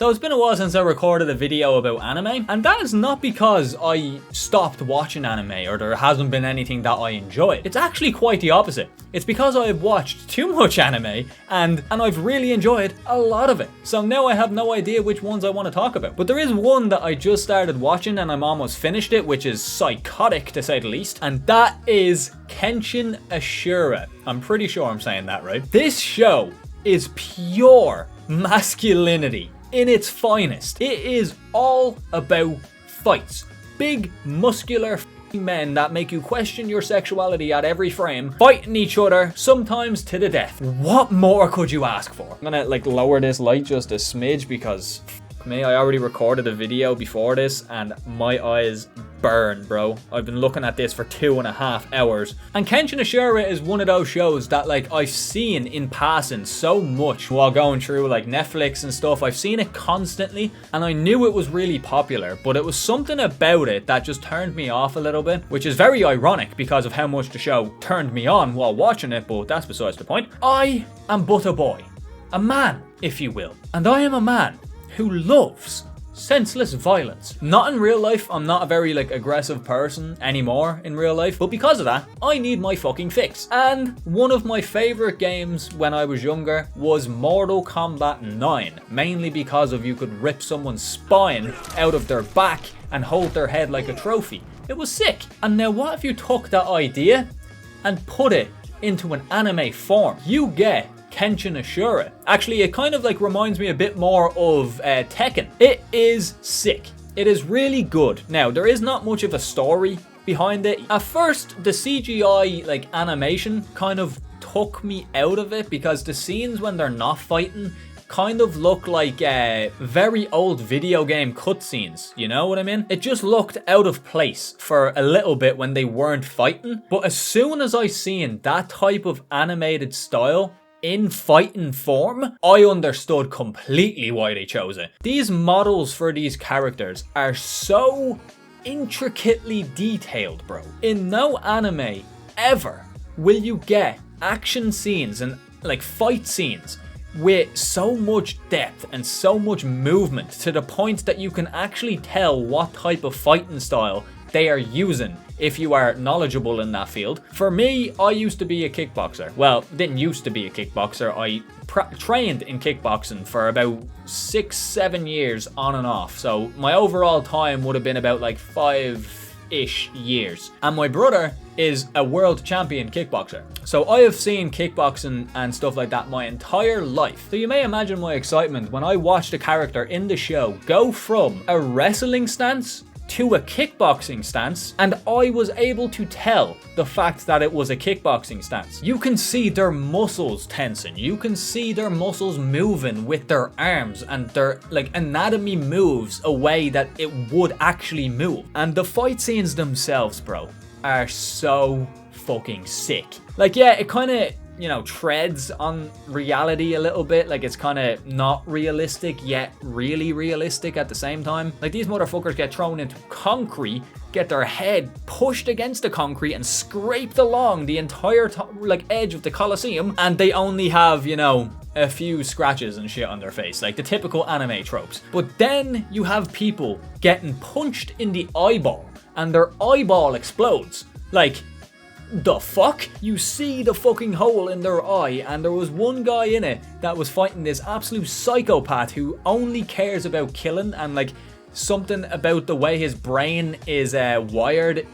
So it's been a while since I recorded a video about anime, and that is not because I stopped watching anime or there hasn't been anything that I enjoy. It's actually quite the opposite. It's because I've watched too much anime and I've really enjoyed a lot of it. So now I have no idea which ones I want to talk about. But there is one that I just started watching and I'm almost finished it, which is psychotic to say the least, and that is Kenshin Ashura. I'm pretty sure I'm saying that right. This show is pure masculinity in its finest. It is all about fights. Big, muscular men that make you question your sexuality at every frame, fighting each other, sometimes to the death. What more could you ask for? I'm gonna lower this light just a smidge because me, I already recorded a video before this and my eyes burn, bro. I've been looking at this for 2.5 hours. And Kenshin Ashura is one of those shows that I've seen in passing so much while going through Netflix and stuff. I've seen it constantly and I knew it was really popular, but it was something about it that just turned me off a little bit, which is very ironic because of how much the show turned me on while watching it, but that's besides the point. I am but a boy, a man, if you will, and I am a man who loves senseless violence. Not in real life, I'm not a very aggressive person anymore in real life, but because of that, I need my fucking fix. And one of my favorite games when I was younger was Mortal Kombat 9, mainly because of you could rip someone's spine out of their back and hold their head like a trophy. It was sick. And now what if you took that idea and put it into an anime form? You get Kenshin Ashura. Actually, it kind of reminds me a bit more of Tekken. It is sick. It is really good. Now, there is not much of a story behind it. At first, the CGI animation kind of took me out of it because the scenes when they're not fighting kind of look like very old video game cutscenes, you know what I mean? It just looked out of place for a little bit when they weren't fighting. But as soon as I seen that type of animated style in fighting form, I understood completely why they chose it. These models for these characters are so intricately detailed, bro. In no anime ever will you get action scenes and fight scenes with so much depth and so much movement to the point that you can actually tell what type of fighting style they are using if you are knowledgeable in that field. For me, I used to be a kickboxer. Well, didn't used to be a kickboxer. I trained in kickboxing for about 6-7 years on and off. So my overall time would have been about 5-ish years. And my brother is a world champion kickboxer. So I have seen kickboxing and stuff like that my entire life. So you may imagine my excitement when I watched a character in the show go from a wrestling stance to a kickboxing stance, and I was able to tell the fact that it was a kickboxing stance. You can see their muscles tensing, you can see their muscles moving with their arms, and their anatomy moves a way that it would actually move. And the fight scenes themselves, bro, are so fucking sick. Yeah, it kind of treads on reality a little bit. It's kind of not realistic yet really realistic at the same time. These motherfuckers get thrown into concrete, get their head pushed against the concrete and scraped along the entire edge of the Colosseum, and they only have a few scratches and shit on their face, the typical anime tropes. But then you have people getting punched in the eyeball and their eyeball explodes. The fuck? You see the fucking hole in their eye, and there was one guy in it that was fighting this absolute psychopath who only cares about killing, and something about the way his brain is wired,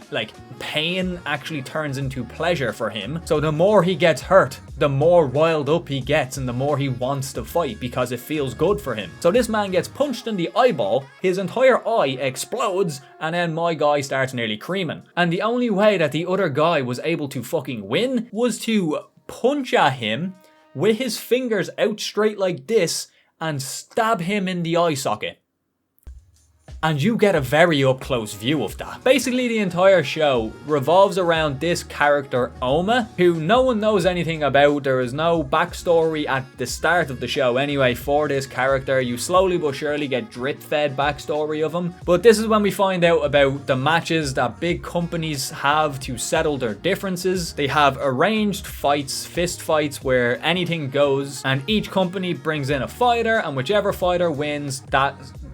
pain actually turns into pleasure for him. So the more he gets hurt, the more riled up he gets and the more he wants to fight because it feels good for him. So this man gets punched in the eyeball, his entire eye explodes, and then my guy starts nearly creaming. And the only way that the other guy was able to fucking win was to punch at him with his fingers out straight like this and stab him in the eye socket. And you get a very up close view of that. Basically, the entire show revolves around this character, Oma, who no one knows anything about. There is no backstory at the start of the show anyway for this character. You slowly but surely get drip fed backstory of him. But this is when we find out about the matches that big companies have to settle their differences. They have arranged fights, fist fights, where anything goes, and each company brings in a fighter, and whichever fighter wins,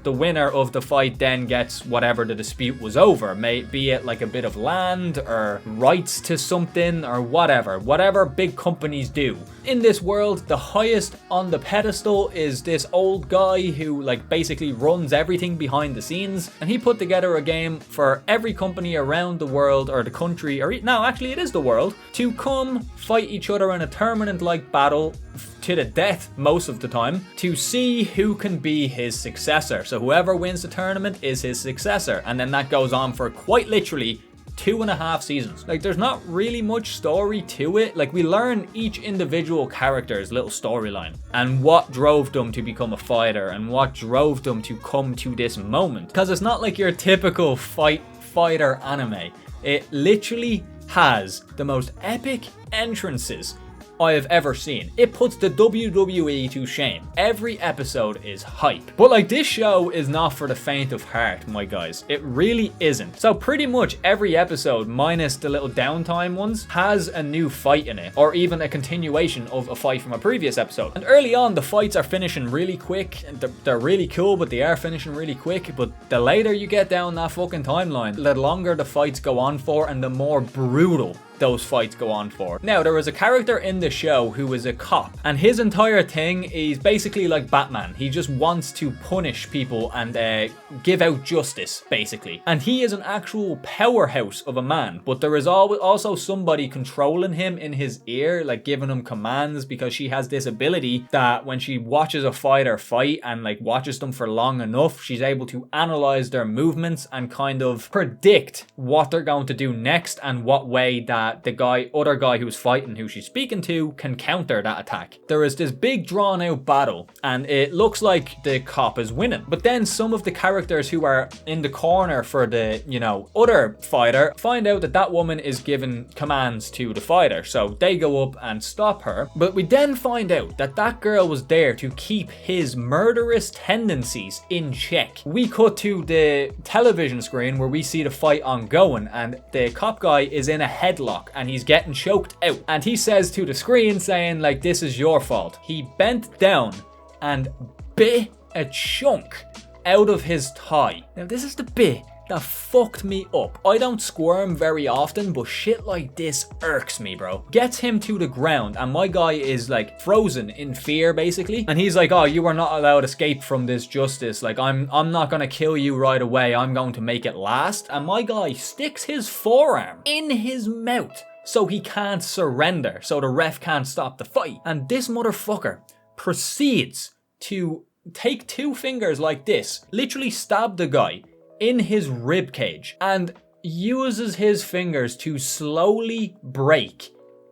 the winner of the fight then gets whatever the dispute was over. Be it like a bit of land or rights to something or whatever big companies do. In this world, the highest on the pedestal is this old guy who like basically runs everything behind the scenes, and he put together a game for every company around the world, or the country, or no, actually it is the world, to come fight each other in a tournament-like battle to the death most of the time, to see who can be his successor. So whoever wins the tournament is his successor, and then that goes on for quite literally 2.5 seasons. Like, there's not really much story to it. Like, we learn each individual character's little storyline and what drove them to become a fighter and what drove them to come to this moment. Because it's not like your typical fighter anime. It literally has the most epic entrances I have ever seen. It puts the WWE to shame. Every episode is hype. But like, this show is not for the faint of heart, my guys. It really isn't. So pretty much every episode, minus the little downtime ones, has a new fight in it, or even a continuation of a fight from a previous episode. And early on, the fights are finishing really quick. They're really cool, but they are finishing really quick. But the later you get down that fucking timeline, the longer the fights go on for, and the more brutal those fights go on for. Now, there was a character in the show who was a cop, and his entire thing is basically like Batman. He just wants to punish people and give out justice, basically. And he is an actual powerhouse of a man, but there is also somebody controlling him in his ear, like giving him commands, because she has this ability that when she watches a fighter fight and like watches them for long enough, she's able to analyze their movements and kind of predict what they're going to do next and what way that the other guy who's fighting, who she's speaking to, can counter that attack. There is this big drawn out battle, and it looks like the cop is winning. But then some of the characters who are in the corner for the, other fighter find out that that woman is giving commands to the fighter. So they go up and stop her. But we then find out that that girl was there to keep his murderous tendencies in check. We cut to the television screen where we see the fight ongoing, and the cop guy is in a headlock and he's getting choked out, and he says to the screen saying like, this is your fault. He bent down and bit a chunk out of his thigh. Now this is the bit that fucked me up. I don't squirm very often, but shit like this irks me, bro. Gets him to the ground, and my guy is like frozen in fear, basically. And he's like, oh, you are not allowed escape from this justice. Like, I'm not gonna kill you right away. I'm going to make it last. And my guy sticks his forearm in his mouth so he can't surrender, so the ref can't stop the fight. And this motherfucker proceeds to take 2 fingers like this, literally stab the guy in his rib cage, and uses his fingers to slowly break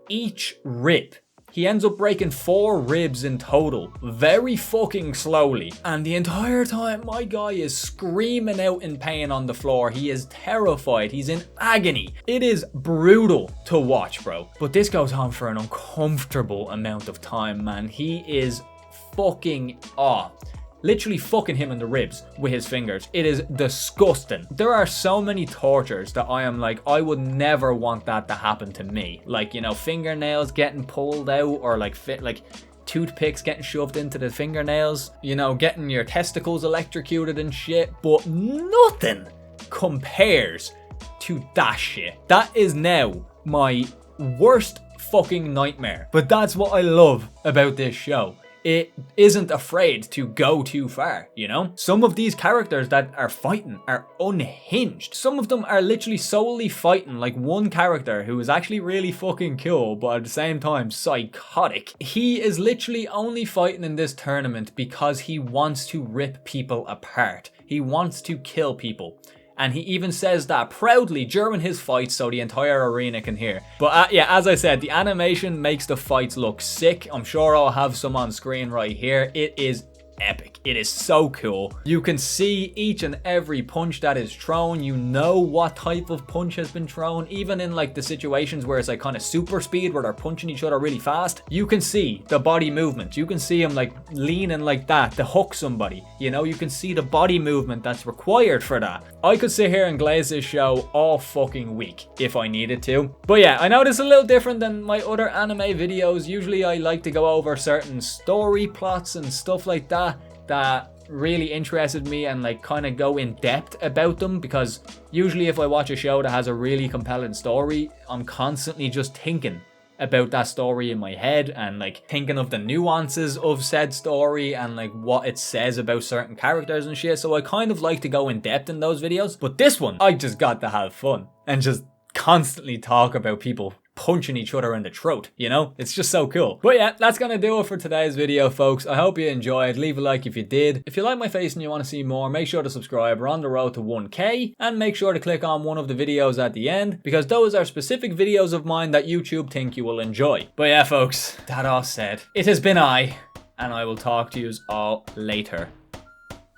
each rib. He ends up breaking 4 ribs in total, very fucking slowly. And the entire time, my guy is screaming out in pain on the floor. He is terrified. He's in agony. It is brutal to watch, bro. But this goes on for an uncomfortable amount of time, man. He is fucking literally fucking him in the ribs with his fingers. It is disgusting. There are so many tortures that I am like, I would never want that to happen to me. Like, fingernails getting pulled out, or like toothpicks getting shoved into the fingernails, getting your testicles electrocuted and shit. But nothing compares to that shit. That is now my worst fucking nightmare. But that's what I love about this show. It isn't afraid to go too far, Some of these characters that are fighting are unhinged. Some of them are literally solely fighting, like one character who is actually really fucking cool, but at the same time psychotic. He is literally only fighting in this tournament because he wants to rip people apart. He wants to kill people. And he even says that proudly during his fights so the entire arena can hear. But yeah, as I said, the animation makes the fights look sick. I'm sure I'll have some on screen right here. It is epic. It is so cool. You can see each and every punch that is thrown. You know what type of punch has been thrown. Even in like the situations where it's like kind of super speed where they're punching each other really fast, you can see the body movement. You can see him like leaning like that to hook somebody. You know, you can see the body movement that's required for that. I could sit here and glaze this show all fucking week if I needed to. But yeah, I know this is a little different than my other anime videos. Usually I like to go over certain story plots and stuff like that really interested me and like kind of go in depth about them, because usually if I watch a show that has a really compelling story, I'm constantly just thinking about that story in my head and like thinking of the nuances of said story and like what it says about certain characters and shit. So I kind of like to go in depth in those videos. But this one, I just got to have fun and just constantly talk about people punching each other in the throat, you know? It's just so cool. But yeah, that's gonna do it for today's video, folks. I hope you enjoyed. Leave a like if you did. If you like my face and you want to see more, make sure to subscribe. We're on the road to 1K, and make sure to click on one of the videos at the end, because those are specific videos of mine that YouTube think you will enjoy. But yeah, folks, that all said, it has been I, and I will talk to yous all later.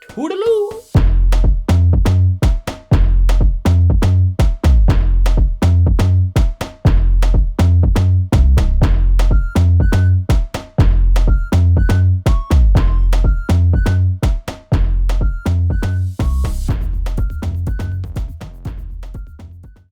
Toodaloo!